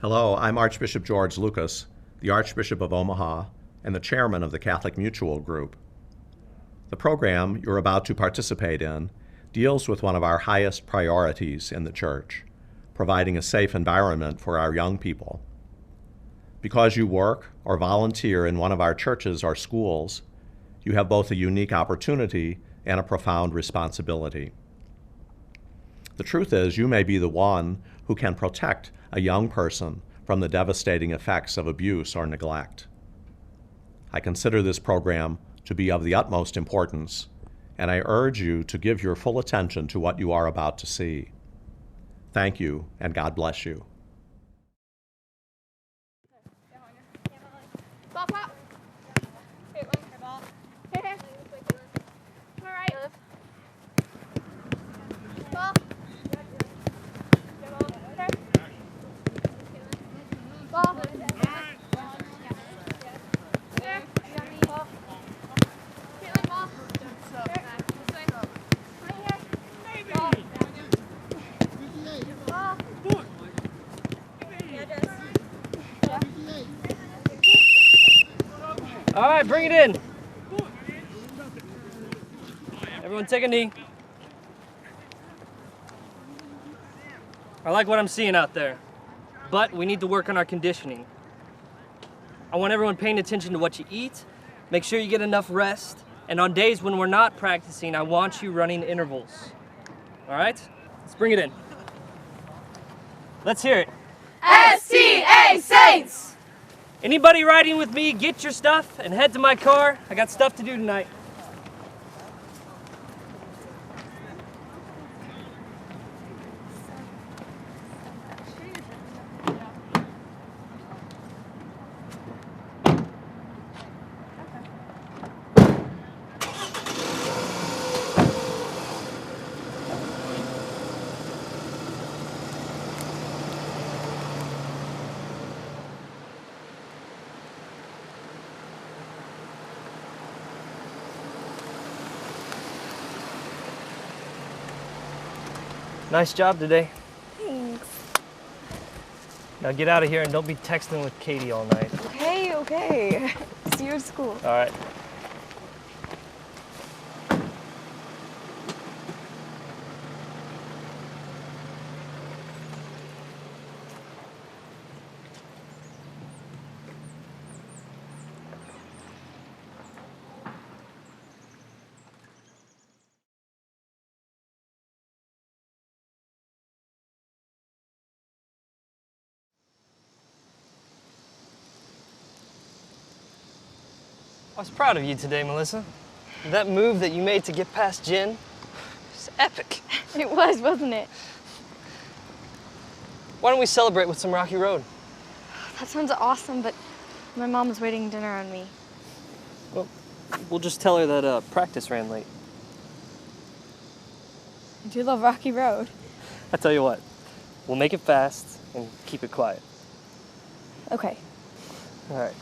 Hello, I'm Archbishop George Lucas, the Archbishop of Omaha and the chairman of the Catholic Mutual Group. The program you're about to participate in deals with one of our highest priorities in the Church, providing a safe environment for our young people. Because you work or volunteer in one of our churches or schools, you have both a unique opportunity and a profound responsibility. The truth is, you may be the one who can protect a young person from the devastating effects of abuse or neglect. I consider this program to be of the utmost importance, and I urge you to give your full attention to what you are about to see. Thank you, and God bless you. Ball pop. Hey, ball. Hey, hey. All right. Ball. Ball. There. Ball. Caitlin, ball. There. This way. Right here. Ball. Ball. Yeah, Jess. All right, bring it in. Everyone take a knee. I like what I'm seeing out there, but we need to work on our conditioning. I want everyone paying attention to what you eat, make sure you get enough rest, and on days when we're not practicing, I want you running intervals. All right? Let's bring it in. Let's hear it. STA Saints! Anybody riding with me, get your stuff and head to my car. I got stuff to do tonight. Nice job today. Thanks. Now get out of here and don't be texting with Katie all night. Okay. See you at school. All right. I was proud of you today, Melissa. That move that you made to get past Jen was epic. It was, wasn't it? Why don't we celebrate with some Rocky Road? That sounds awesome, but my mom's waiting dinner on me. Well, we'll just tell her that practice ran late. I do love Rocky Road. I tell you what, we'll make it fast and keep it quiet. Okay. All right.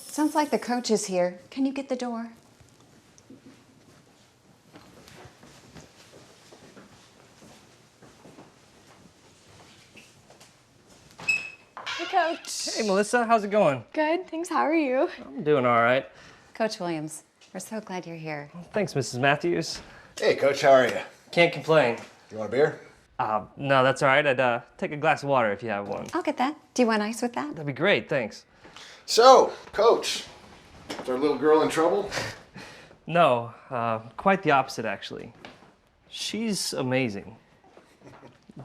Sounds like the coach is here. Can you get the door? Hey, Coach. Hey, Melissa, how's it going? Good, thanks. How are you? I'm doing all right. Coach Williams, we're so glad you're here. Thanks, Mrs. Matthews. Hey, Coach, how are you? Can't complain. You want a beer? No, that's all right. I'd take a glass of water if you have one. I'll get that. Do you want ice with that? That'd be great, thanks. So, Coach, is our little girl in trouble? No, quite the opposite, actually. She's amazing.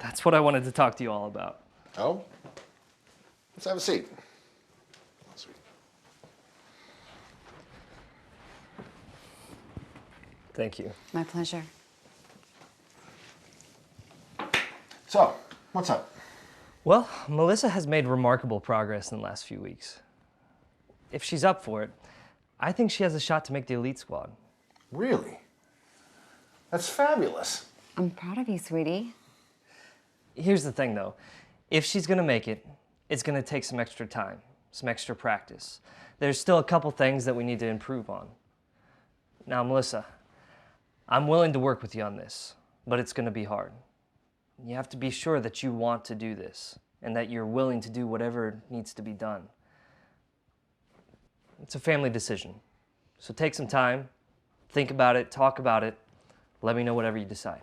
That's what I wanted to talk to you all about. Oh? Let's have a seat. Sweet. Thank you. My pleasure. So, what's up? Well, Melissa has made remarkable progress in the last few weeks. If she's up for it, I think she has a shot to make the elite squad. Really? That's fabulous. I'm proud of you, sweetie. Here's the thing though, if she's gonna make it, it's gonna take some extra time, some extra practice. There's still a couple things that we need to improve on. Now, Melissa, I'm willing to work with you on this, but it's gonna be hard. You have to be sure that you want to do this and that you're willing to do whatever needs to be done. It's a family decision. So take some time, think about it, talk about it, let me know whatever you decide.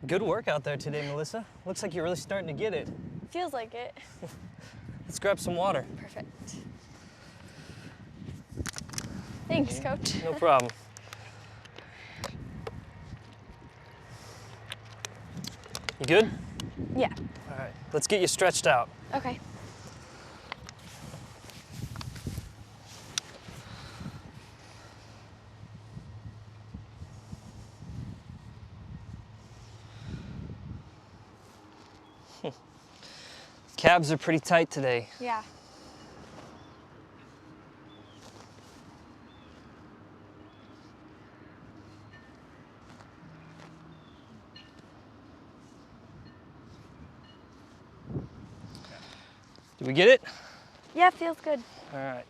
Good work out there today, Melissa. Looks like you're really starting to get it. Feels like it. Let's grab some water. Perfect. Thanks, Coach. No problem. You good? Yeah. All right, let's get you stretched out. Okay. Cabs are pretty tight today. Yeah. Did we get it? Yeah, feels good. All right.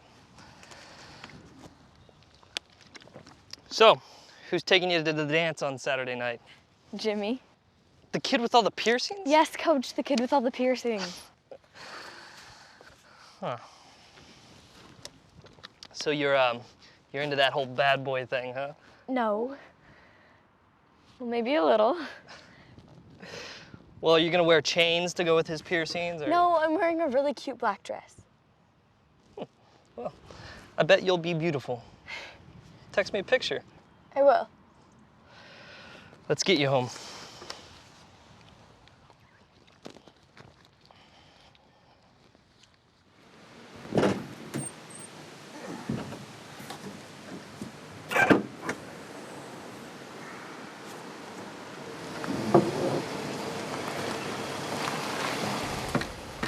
So, who's taking you to the dance on Saturday night? Jimmy. The kid with all the piercings? Yes, Coach, the kid with all the piercings. Huh. So you're into that whole bad boy thing, huh? No. Well, maybe a little. Well, are you gonna wear chains to go with his piercings? Or? No, I'm wearing a really cute black dress. Well, I bet you'll be beautiful. Text me a picture. I will. Let's get you home.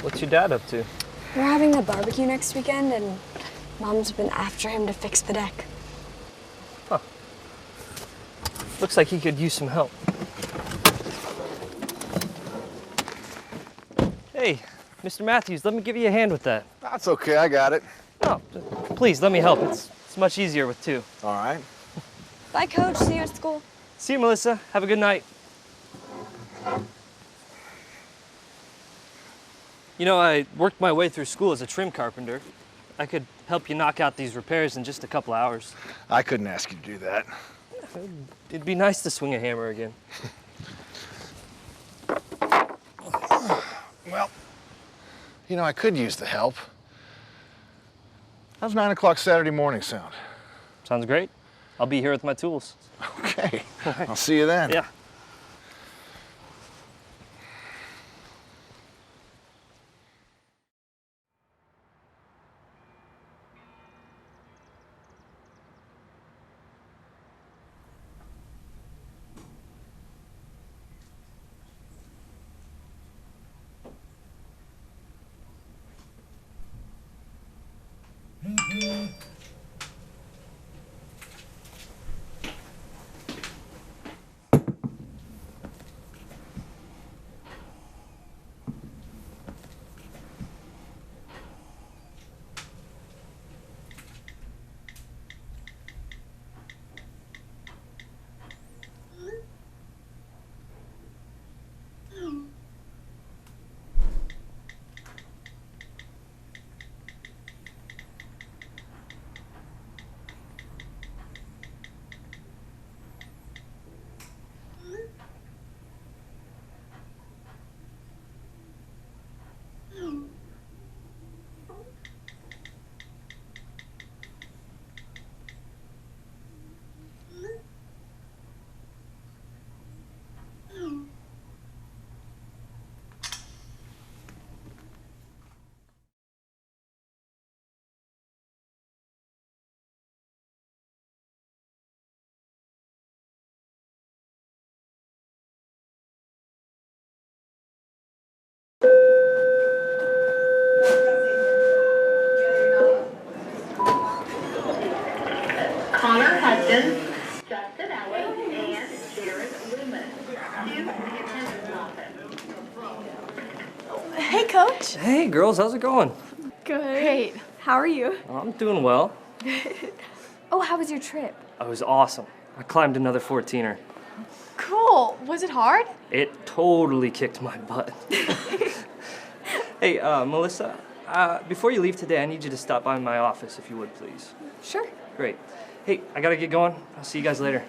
What's your dad up to? We're having a barbecue next weekend, and Mom's been after him to fix the deck. Huh. Looks like he could use some help. Hey, Mr. Matthews, let me give you a hand with that. That's okay, I got it. No, please, let me help. It's much easier with two. All right. Bye, Coach. See you at school. See you, Melissa. Have a good night. You know, I worked my way through school as a trim carpenter. I could help you knock out these repairs in just a couple hours. I couldn't ask you to do that. It'd be nice to swing a hammer again. Well, you know, I could use the help. How's 9 o'clock Saturday morning sound? Sounds great. I'll be here with my tools. Okay. I'll see you then. Yeah. Coach. Hey, girls, how's it going? Good. Great. How are you? I'm doing well. Oh, how was your trip? It was awesome. I climbed another 14er. Cool. Was it hard? It totally kicked my butt. Hey, Melissa, before you leave today, I need you to stop by my office, if you would, please. Sure. Great. Hey, I gotta get going. I'll see you guys later.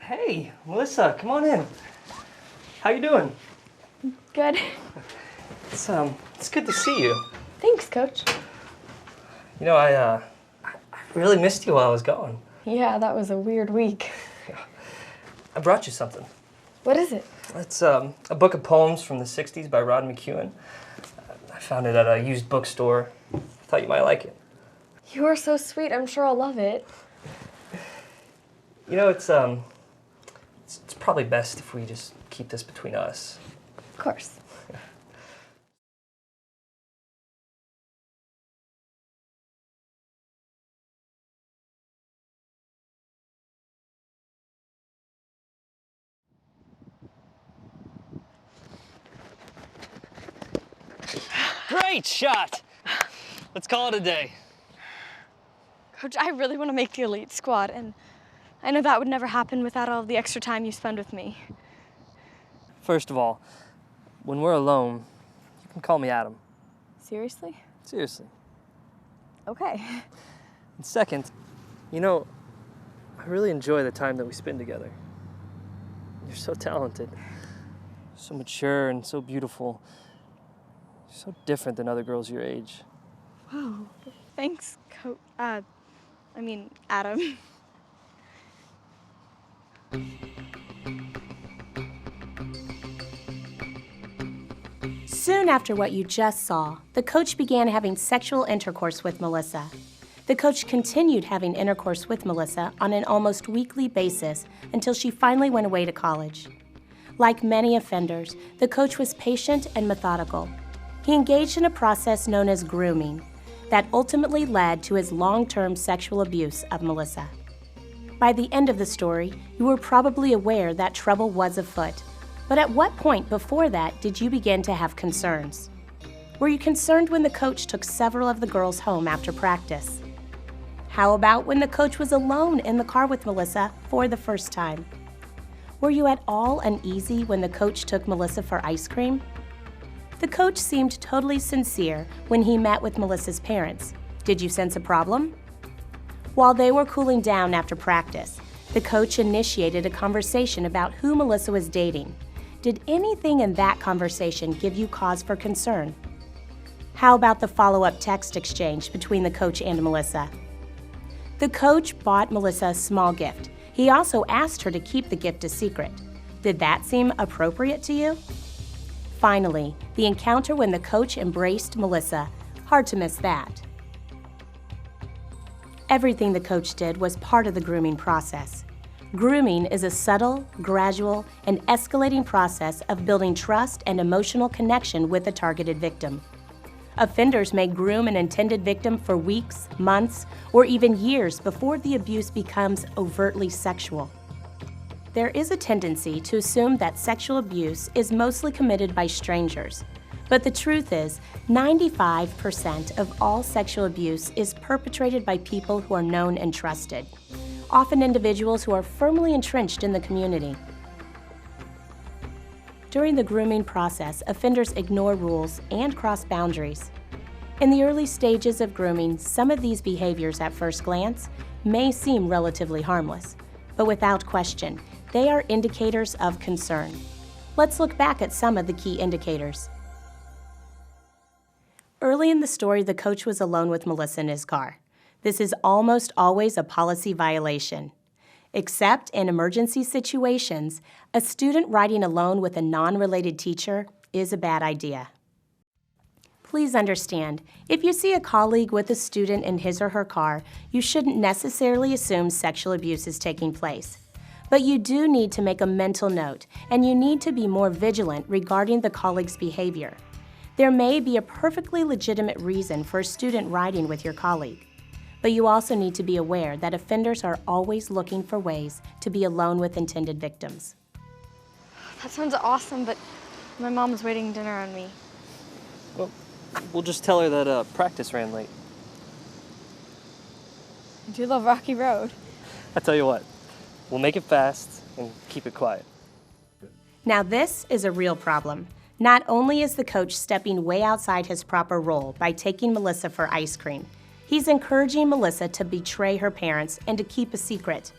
Hey, Melissa, come on in. How you doing? Good. It's good to see you. Thanks, Coach. You know, I really missed you while I was gone. Yeah, that was a weird week. I brought you something. What is it? It's a book of poems from the 60s by Rod McEwen. I found it at a used bookstore. I thought you might like it. You are so sweet. I'm sure I'll love it. You know, it's probably best if we just keep this between us. Of course. Great shot! Let's call it a day. Coach, I really want to make the elite squad, and I know that would never happen without all of the extra time you spend with me. First of all, when we're alone, you can call me Adam. Seriously? Seriously. Okay. And second, you know, I really enjoy the time that we spend together. You're so talented, so mature and so beautiful. So different than other girls your age. Wow. Thanks, Adam. Soon after what you just saw, the coach began having sexual intercourse with Melissa. The coach continued having intercourse with Melissa on an almost weekly basis until she finally went away to college. Like many offenders, the coach was patient and methodical. He engaged in a process known as grooming that ultimately led to his long-term sexual abuse of Melissa. By the end of the story, you were probably aware that trouble was afoot. But at what point before that did you begin to have concerns? Were you concerned when the coach took several of the girls home after practice? How about when the coach was alone in the car with Melissa for the first time? Were you at all uneasy when the coach took Melissa for ice cream? The coach seemed totally sincere when he met with Melissa's parents. Did you sense a problem? While they were cooling down after practice, the coach initiated a conversation about who Melissa was dating. Did anything in that conversation give you cause for concern? How about the follow-up text exchange between the coach and Melissa? The coach bought Melissa a small gift. He also asked her to keep the gift a secret. Did that seem appropriate to you? Finally, the encounter when the coach embraced Melissa. Hard to miss that. Everything the coach did was part of the grooming process. Grooming is a subtle, gradual, and escalating process of building trust and emotional connection with a targeted victim. Offenders may groom an intended victim for weeks, months, or even years before the abuse becomes overtly sexual. There is a tendency to assume that sexual abuse is mostly committed by strangers, but the truth is 95% of all sexual abuse is perpetrated by people who are known and trusted, often individuals who are firmly entrenched in the community. During the grooming process, offenders ignore rules and cross boundaries. In the early stages of grooming, some of these behaviors at first glance may seem relatively harmless, but without question, they are indicators of concern. Let's look back at some of the key indicators. Early in the story, the coach was alone with Melissa in his car. This is almost always a policy violation. Except in emergency situations, a student riding alone with a non-related teacher is a bad idea. Please understand, if you see a colleague with a student in his or her car, you shouldn't necessarily assume sexual abuse is taking place. But you do need to make a mental note, and you need to be more vigilant regarding the colleague's behavior. There may be a perfectly legitimate reason for a student riding with your colleague, but you also need to be aware that offenders are always looking for ways to be alone with intended victims. That sounds awesome, but my mom's waiting dinner on me. Well, we'll just tell her that practice ran late. I do love Rocky Road. I tell you what, we'll make it fast and keep it quiet. Now this is a real problem. Not only is the coach stepping way outside his proper role by taking Melissa for ice cream, he's encouraging Melissa to betray her parents and to keep a secret.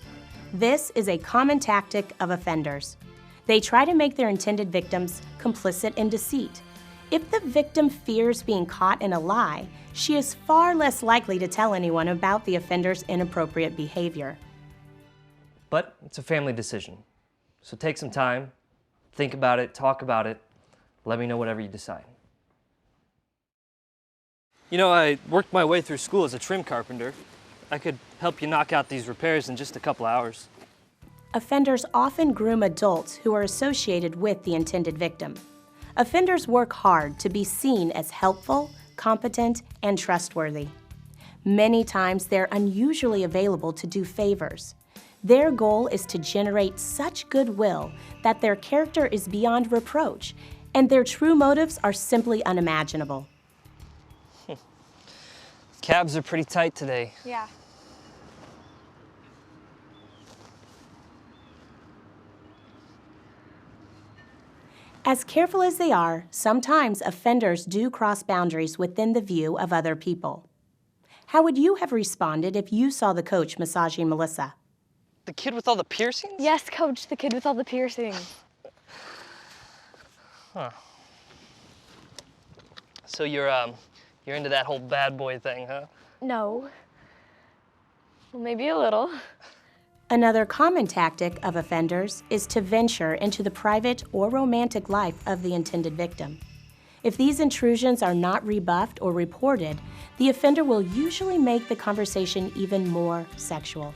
This is a common tactic of offenders. They try to make their intended victims complicit in deceit. If the victim fears being caught in a lie, she is far less likely to tell anyone about the offender's inappropriate behavior. But it's a family decision. So take some time, think about it, talk about it. Let me know whatever you decide. You know, I worked my way through school as a trim carpenter. I could help you knock out these repairs in just a couple hours. Offenders often groom adults who are associated with the intended victim. Offenders work hard to be seen as helpful, competent, and trustworthy. Many times they're unusually available to do favors. Their goal is to generate such goodwill that their character is beyond reproach, and their true motives are simply unimaginable. Cabs are pretty tight today. Yeah. As careful as they are, sometimes offenders do cross boundaries within the view of other people. How would you have responded if you saw the coach massaging Melissa? The kid with all the piercings? Yes, Coach, the kid with all the piercings. Huh. So you're into that whole bad boy thing, huh? No. Well, maybe a little. Another common tactic of offenders is to venture into the private or romantic life of the intended victim. If these intrusions are not rebuffed or reported, the offender will usually make the conversation even more sexual.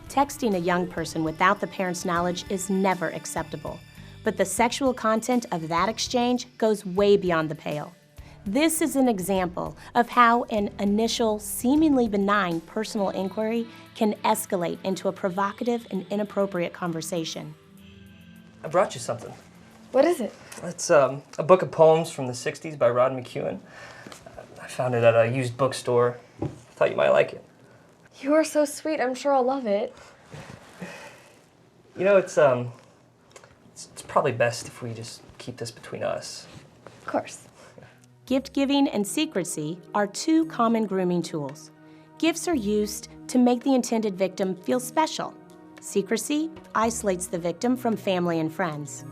Texting a young person without the parent's knowledge is never acceptable, but the sexual content of that exchange goes way beyond the pale. This is an example of how an initial, seemingly benign personal inquiry can escalate into a provocative and inappropriate conversation. I brought you something. What is it? It's a book of poems from the 60s by Rod McEwen. I found it at a used bookstore. I thought you might like it. You are so sweet. I'm sure I'll love it. You know, it's probably best if we just keep this between us. Of course. Gift giving and secrecy are two common grooming tools. Gifts are used to make the intended victim feel special. Secrecy isolates the victim from family and friends.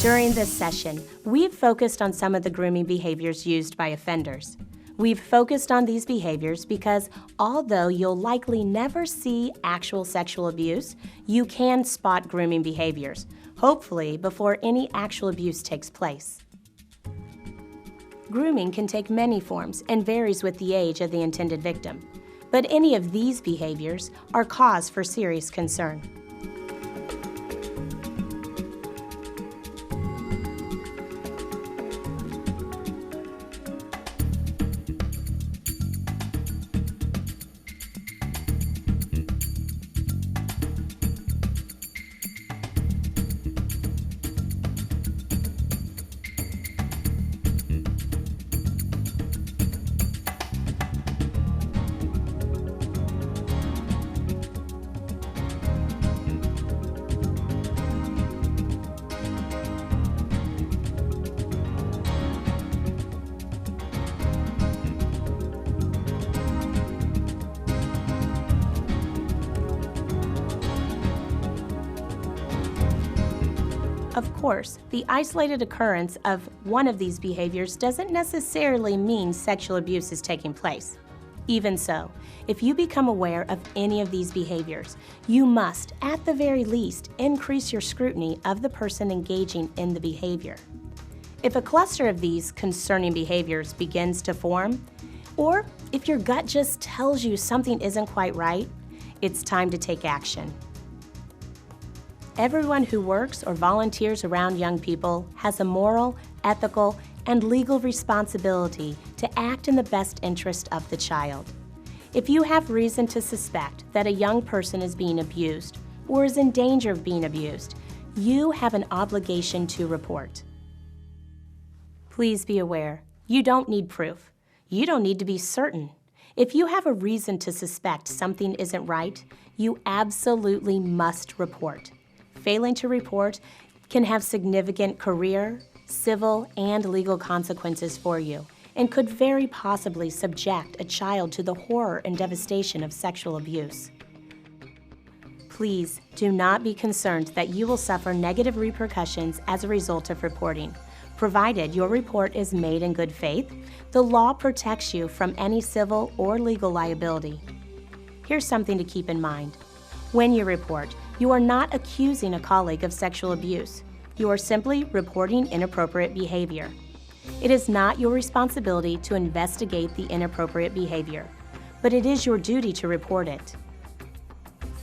During this session, we've focused on some of the grooming behaviors used by offenders. We've focused on these behaviors because although you'll likely never see actual sexual abuse, you can spot grooming behaviors, hopefully before any actual abuse takes place. Grooming can take many forms and varies with the age of the intended victim, but any of these behaviors are cause for serious concern. course, the isolated occurrence of one of these behaviors doesn't necessarily mean sexual abuse is taking place. Even so, if you become aware of any of these behaviors, you must, at the very least, increase your scrutiny of the person engaging in the behavior. If a cluster of these concerning behaviors begins to form, or if your gut just tells you something isn't quite right, it's time to take action. Everyone who works or volunteers around young people has a moral, ethical, and legal responsibility to act in the best interest of the child. If you have reason to suspect that a young person is being abused or is in danger of being abused, you have an obligation to report. Please be aware, you don't need proof. You don't need to be certain. If you have a reason to suspect something isn't right, you absolutely must report. Failing to report can have significant career, civil, and legal consequences for you, and could very possibly subject a child to the horror and devastation of sexual abuse. Please do not be concerned that you will suffer negative repercussions as a result of reporting. Provided your report is made in good faith, the law protects you from any civil or legal liability. Here's something to keep in mind. When you report, you are not accusing a colleague of sexual abuse. You are simply reporting inappropriate behavior. It is not your responsibility to investigate the inappropriate behavior, but it is your duty to report it.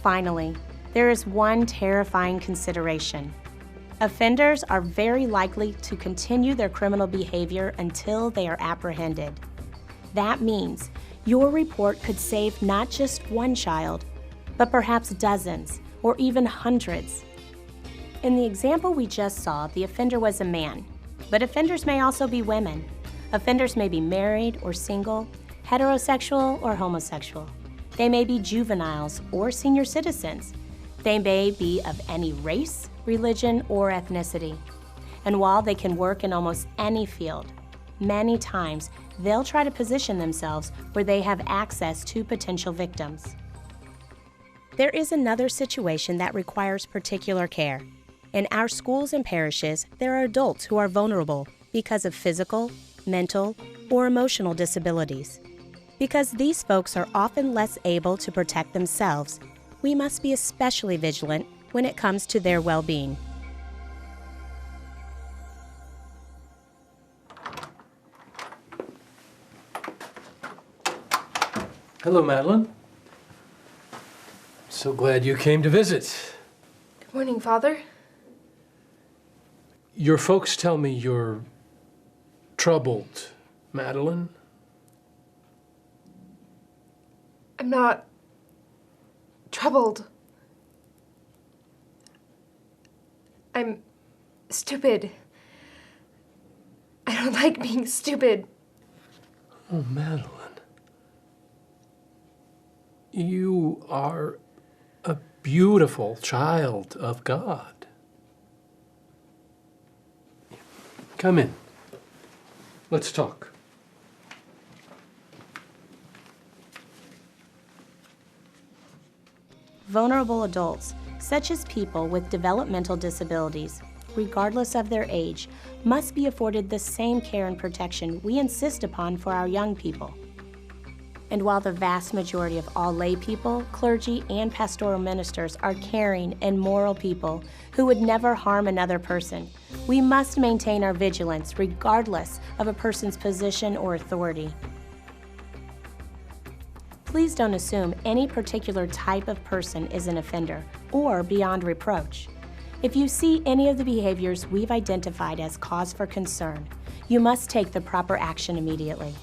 Finally, there is one terrifying consideration. Offenders are very likely to continue their criminal behavior until they are apprehended. That means your report could save not just one child, but perhaps dozens or even hundreds. In the example we just saw, the offender was a man, but offenders may also be women. Offenders may be married or single, heterosexual or homosexual. They may be juveniles or senior citizens. They may be of any race, religion, or ethnicity. And while they can work in almost any field, many times they'll try to position themselves where they have access to potential victims. There is another situation that requires particular care. In our schools and parishes, there are adults who are vulnerable because of physical, mental, or emotional disabilities. Because these folks are often less able to protect themselves, we must be especially vigilant when it comes to their well-being. Hello, Madeline. So glad you came to visit. Good morning, Father. Your folks tell me you're troubled, Madeline. I'm not troubled. I'm stupid. I don't like being stupid. Oh, Madeline. You are a beautiful child of God. Come in. Let's talk. Vulnerable adults, such as people with developmental disabilities, regardless of their age, must be afforded the same care and protection we insist upon for our young people. And while the vast majority of all lay people, clergy, and pastoral ministers are caring and moral people who would never harm another person, we must maintain our vigilance regardless of a person's position or authority. Please don't assume any particular type of person is an offender or beyond reproach. If you see any of the behaviors we've identified as cause for concern, you must take the proper action immediately.